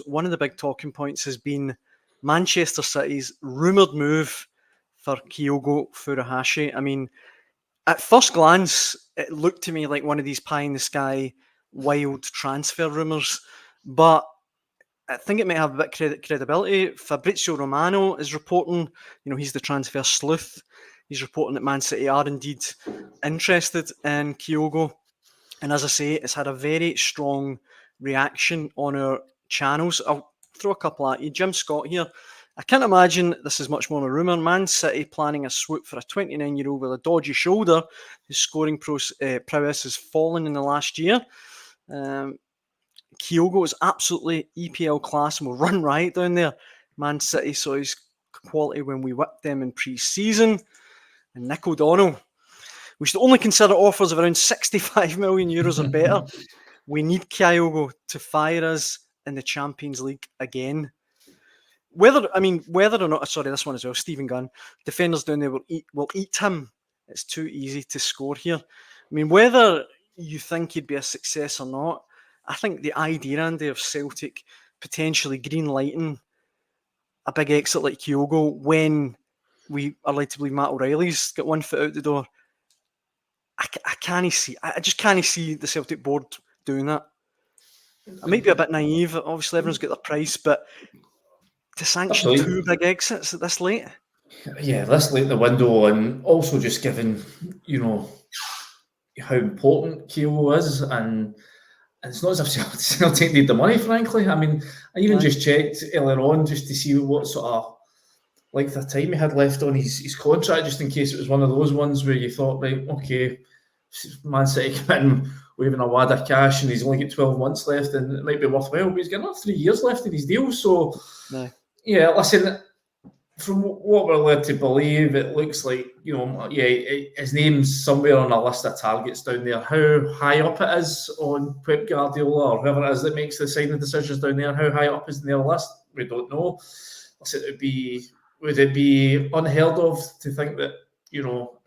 one of the big talking points has been Manchester City's rumoured move for Kyogo Furuhashi. I mean, at first glance, it looked to me like one of these pie-in-the-sky wild transfer rumours, but I think it might have a bit of credibility. Fabrizio Romano is reporting, he's the transfer sleuth. He's reporting that Man City are indeed interested in Kyogo. And as I say, it's had a very strong reaction on our channels. I'll throw a couple at you. Jim Scott here. I can't imagine this is much more of a rumour. Man City planning a swoop for a 29-year-old with a dodgy shoulder whose scoring prowess has fallen in the last year. Kyogo is absolutely EPL class and will run riot down there. Man City saw his quality when we whipped them in pre-season. And Nick O'Donnell. We should only consider offers of around 65 million euros or better. We need Kyogo to fire us in the Champions League again. Whether or not, sorry, this one as well, Stephen Gunn, defenders down there will eat him. It's too easy to score here. I mean, whether you think he'd be a success or not, I think the idea, Andy, of Celtic potentially green-lighting a big exit like Kyogo when we are led to believe Matt O'Reilly's got one foot out the door, I just can't see the Celtic board doing that. I might be a bit naive. Obviously, everyone's got their price, but to sanction two big exits at this late? Yeah, this late in the window, and also just given, how important Kyogo is, and it's not as if Celtic need the money, frankly. I mean, I even just checked earlier on just to see what sort of length of time he had left on his contract, just in case it was one of those ones where you thought, right, okay, Man City come in waving a wad of cash and he's only got 12 months left and it might be worthwhile, but he's got another 3 years left in his deal. So, yeah, listen, from what we're led to believe, it looks like, his name's somewhere on a list of targets down there. How high up it is on Pep Guardiola or whoever it is that makes the signing decisions down there, how high up is in their list, we don't know. Listen, would it be unheard of to think that,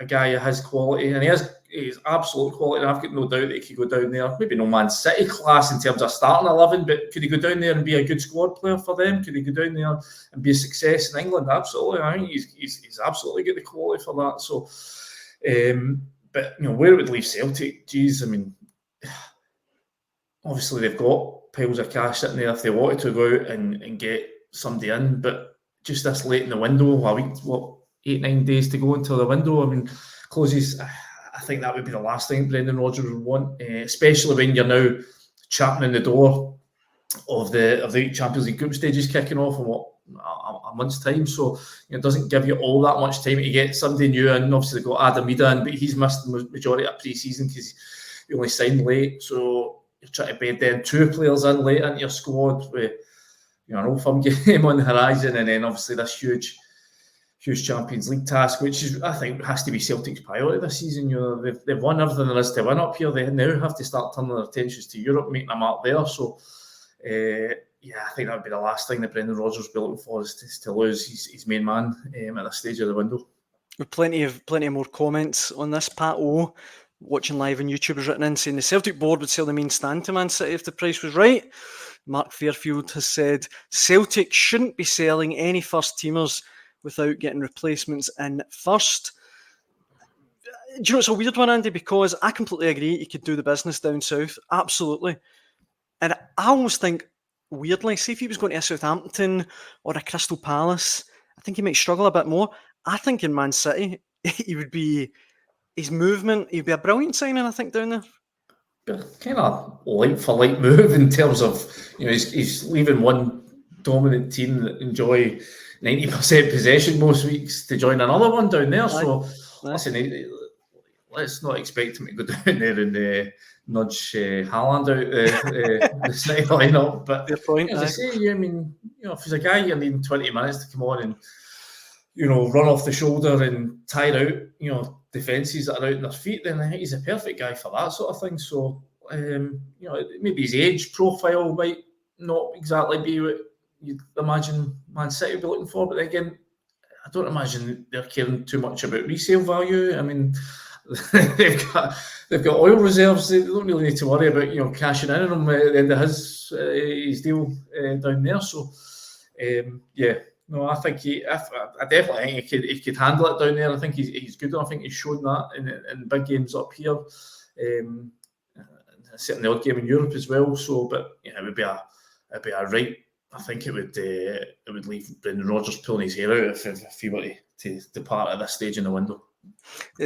a guy of his quality, and he's absolute quality, and I've got no doubt that he could go down there, maybe no Man City class in terms of starting 11, but could he go down there and be a good squad player for them? Could he go down there and be a success in England? Absolutely. I think he's absolutely got the quality for that. So, but, where it would leave Celtic, geez, I mean, obviously they've got piles of cash sitting there if they wanted to go out and get somebody in, but just this late in the window, a week, 8-9 days to go until the window, I mean, closes. I think that would be the last thing Brendan Rodgers would want, especially when you're now chapping in the door of the Champions League group stages kicking off in a month's time. So it doesn't give you all that much time to get somebody new in. Obviously, they've got Adam Ida in, but he's missed the majority of pre-season because he only signed late. So you're trying to bed then 2 players in late into your squad with an old firm game on the horizon, and then obviously this huge Champions League task, which is, I think, has to be Celtic's priority this season. They've won everything there is to win up here. They now have to start turning their attentions to Europe, making a mark there. So, I think that would be the last thing that Brendan Rodgers will be looking for is to lose his main man at this stage of the window. With plenty of more comments on this. Pat O, watching live on YouTube, has written in saying the Celtic board would sell the main stand to Man City if the price was right. Mark Fairfield has said Celtic shouldn't be selling any first teamers without getting replacements in first. Do you know, it's a weird one, Andy, because I completely agree you could do the business down south, absolutely. And I almost think, weirdly, see if he was going to a Southampton or a Crystal Palace, I think he might struggle a bit more. I think in Man City, he'd be a brilliant signing, I think, down there. Kind of light move in terms of, he's leaving one dominant team that enjoy 90% possession most weeks to join another one down there. So, listen, let's not expect him to go down there and nudge Haaland out the City lineup. But as I say, I mean, if there's a guy you're needing 20 minutes to come on and, run off the shoulder and tire out, defences that are out on their feet, then I think he's a perfect guy for that sort of thing. So, maybe his age profile might not exactly be what you'd imagine Man City would be looking for, but again, I don't imagine they're caring too much about resale value. I mean, they've got oil reserves. They don't really need to worry about cashing in on him at the end of his deal down there. So yeah, no, I think I definitely think he could handle it down there. I think he's good. I think he's shown that in big games up here. Certainly the odd game in Europe as well. So, but yeah, it'd be a right. I think it would leave Brendan Rodgers pulling his hair out if he were to depart at this stage in the window.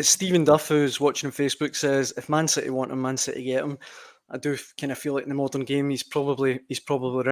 Stephen Duff, who's watching on Facebook, says if Man City want him, Man City get him. I do kind of feel like in the modern game he's probably right.